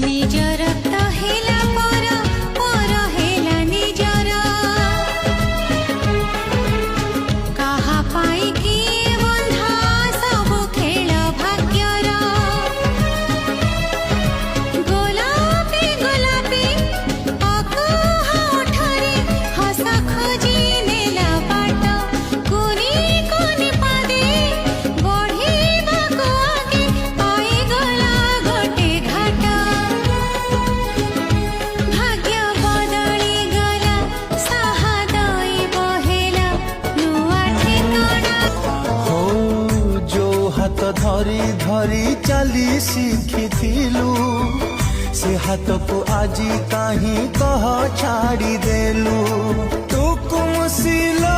निजर तो हेला पर हेला निजर कहा पाई किए बंधा सबु खेल भाग्यर गोलापी गोलापी अकुहा ओठरे हस खोजी नेला बाट कुनी कुनी पादे बढ़िबाको आगे पाई गला गोटे घाट भाग्य बदली गला साहा दई बहेला नुआ ठिकाना हो जो हाथ धरी धरी चली शिखिथिलु से हाथ को आजी कहीं कह छाड़ी देलु तू कुमसिलो